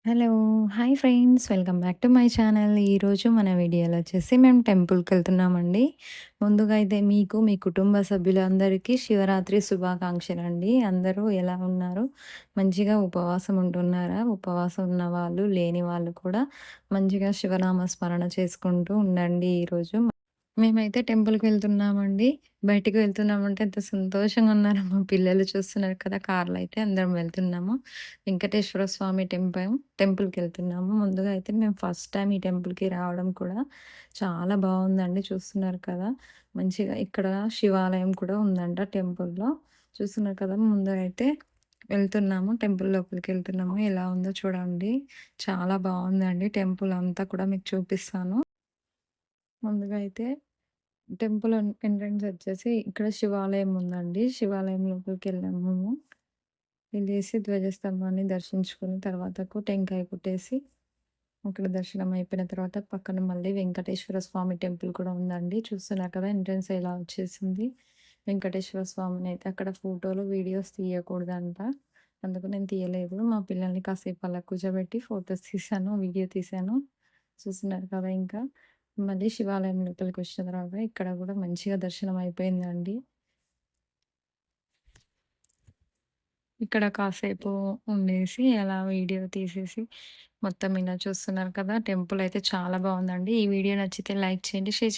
Hello! Hi friends. Welcome back to my channel. ఈరోజు మన వీడియోలో వచ్చేసి మేము టెంపుల్‌కెళ్తున్నామండి. ముందుగా అయితే మీకు, మీ కుటుంబ సభ్యులందరికీ శివరాత్రి శుభాకాంక్షలండి. అందరూ ఎలా ఉన్నారు? మంచిగా ఉపవాసం ఉంటున్నారా? ఉపవాసం ఉన్నవాళ్ళు, లేని వాళ్ళు కూడా మంచిగా శివనామ స్మరణ చేసుకుంటూ ఉండండి ఈరోజు. మేమైతే టెంపుల్‌కి వెళ్తున్నామండి. బయటికి వెళ్తున్నామంటే ఎంత సంతోషంగా ఉన్నారో మా పిల్లలు చూస్తున్నారు కదా! కార్‌లో అయితే అందరం వెళ్తున్నాము. వెంకటేశ్వర స్వామి టెంపుల్‌కెళ్తున్నాము. ముందుగా అయితే మేము ఫస్ట్ టైమ్ ఈ టెంపుల్‌కి రావడం కూడా చాలా బావుందండి. చూస్తున్నారు కదా! మంచిగా ఇక్కడ శివాలయం కూడా ఉందంట టెంపుల్‌లో. చూస్తున్నారు కదా! ముందు అయితే వెళ్తున్నాము. టెంపుల్ లోపలికెళ్తున్నాము. ఎలా ఉందో చూడండి. చాలా బావుందండి. టెంపుల్ అంతా కూడా మీకు చూపిస్తాను. ముందుగా అయితే టెంపుల్ ఎంట్రన్స్ వచ్చేసి ఇక్కడ శివాలయం ఉందండి. శివాలయం లోపలికెళ్ళాము మేము. వెళ్ళేసి ధ్వజస్తంభాన్ని దర్శించుకుని తర్వాతకు టెంకాయ కొట్టేసి, అక్కడ దర్శనం అయిపోయిన తర్వాత పక్కన మళ్ళీ వెంకటేశ్వర స్వామి టెంపుల్ కూడా ఉందండి. చూస్తున్నారు కదా! ఎంట్రన్స్ ఇలా వచ్చేసింది. వెంకటేశ్వర స్వామినైతే అక్కడ ఫోటోలు, వీడియోస్ తీయకూడదంట. అందుకు నేను తీయలేదు. మా పిల్లల్ని కాసేపు అలా కూర్చోబెట్టి ఫోటోస్ తీశాను, వీడియో తీశాను. చూస్తున్నారు కదా ఇంకా. మళ్ళీ శివాలయం లోపలికొచ్చిన తర్వాత ఇక్కడ గూడా మంచిగా దర్శనం అయిపోయిందండి. ఇక్కడ కాసేపు ఉండేసి అలా వీడియో తీసేసి మొత్తం ఇలా చూస్తున్నారు కదా! టెంపుల్ అయితే చాలా బావుందండి. ఈ వీడియో నచ్చితే లైక్ చేయండి, షేర్